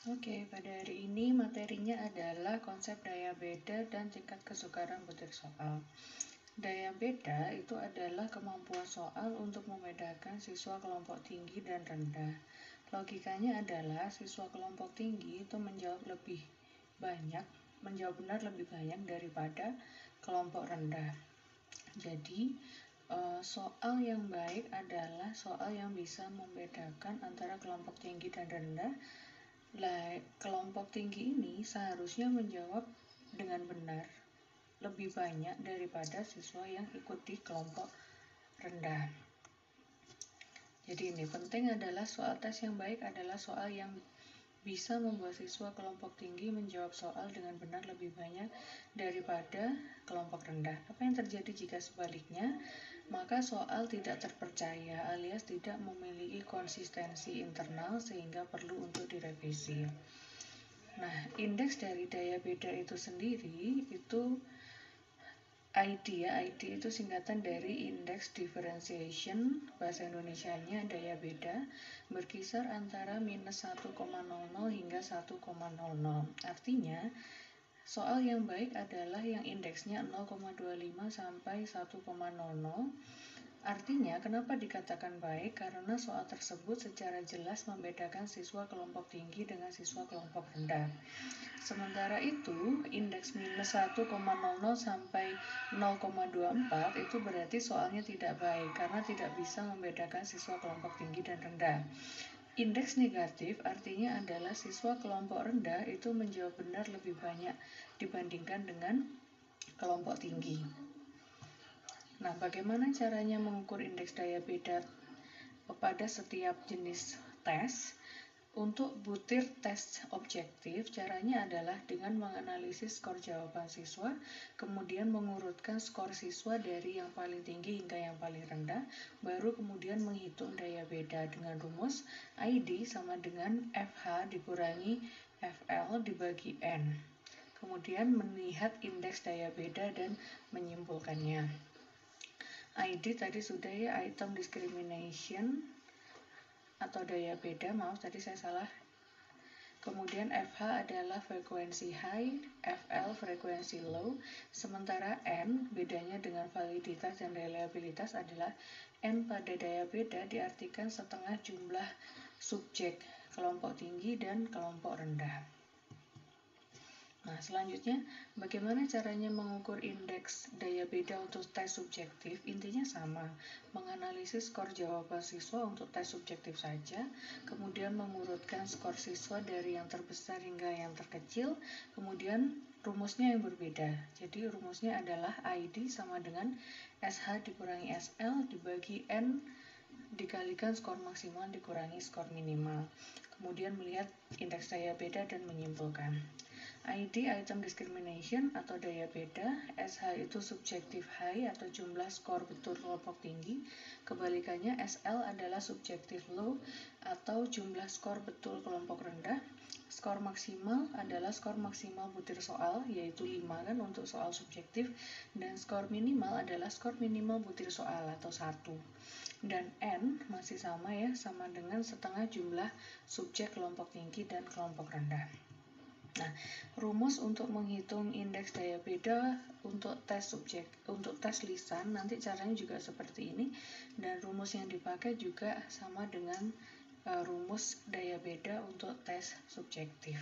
Oke, pada hari ini materinya adalah konsep daya beda dan tingkat kesukaran butir soal. Daya beda itu adalah kemampuan soal untuk membedakan siswa kelompok tinggi dan rendah. Logikanya adalah siswa kelompok tinggi itu menjawab benar lebih banyak daripada kelompok rendah. Jadi, soal yang baik adalah soal yang bisa membedakan antara kelompok tinggi dan rendah. Kelompok tinggi ini seharusnya menjawab dengan benar lebih banyak daripada siswa yang ikut di kelompok rendah. Jadi ini penting adalah soal tes yang baik adalah soal yang bisa membuat siswa kelompok tinggi menjawab soal dengan benar lebih banyak daripada kelompok rendah. Apa yang terjadi jika sebaliknya? Maka soal tidak terpercaya alias tidak memiliki konsistensi internal sehingga perlu untuk direvisi. Nah, indeks dari daya beda itu sendiri itu ID ya, ID itu singkatan dari Index Differentiation, bahasa Indonesianya daya beda, berkisar antara minus 1,00 hingga 1,00. Artinya, soal yang baik adalah yang indeksnya 0,25 sampai 1,00. Artinya, kenapa dikatakan baik? Karena soal tersebut secara jelas membedakan siswa kelompok tinggi dengan siswa kelompok rendah. Sementara itu, indeks minus 1,00 sampai 0,24 itu berarti soalnya tidak baik karena tidak bisa membedakan siswa kelompok tinggi dan rendah. Indeks negatif artinya adalah siswa kelompok rendah itu menjawab benar lebih banyak dibandingkan dengan kelompok tinggi. Nah, bagaimana caranya mengukur indeks daya beda pada setiap jenis tes? Untuk butir tes objektif, caranya adalah dengan menganalisis skor jawaban siswa, kemudian mengurutkan skor siswa dari yang paling tinggi hingga yang paling rendah, baru kemudian menghitung daya beda dengan rumus ID sama dengan FH dikurangi FL dibagi N. Kemudian melihat indeks daya beda dan menyimpulkannya. ID tadi sudah ya, item discrimination atau daya beda, maaf tadi saya salah. Kemudian FH adalah frekuensi high, FL frekuensi low, sementara N bedanya dengan validitas dan reliabilitas adalah N pada daya beda diartikan setengah jumlah subjek kelompok tinggi dan kelompok rendah. Nah, selanjutnya, bagaimana caranya mengukur indeks daya beda untuk tes subjektif? Intinya sama, menganalisis skor jawaban siswa untuk tes subjektif saja, kemudian mengurutkan skor siswa dari yang terbesar hingga yang terkecil, kemudian rumusnya yang berbeda. Jadi rumusnya adalah ID sama dengan SH dikurangi SL dibagi N dikalikan skor maksimal dikurangi skor minimal. Kemudian melihat indeks daya beda dan menyimpulkan. ID item discrimination atau daya beda, SH itu subjektif high atau jumlah skor betul kelompok tinggi, kebalikannya SL adalah subjektif low atau jumlah skor betul kelompok rendah. Skor maksimal adalah skor maksimal butir soal, yaitu 5 kan untuk soal subjektif, dan skor minimal adalah skor minimal butir soal atau 1. Dan N masih sama ya, sama dengan setengah jumlah subjek kelompok tinggi dan kelompok rendah. Nah, rumus untuk menghitung indeks daya beda untuk tes lisan nanti caranya juga seperti ini, dan rumus yang dipakai juga sama dengan rumus daya beda untuk tes subjektif.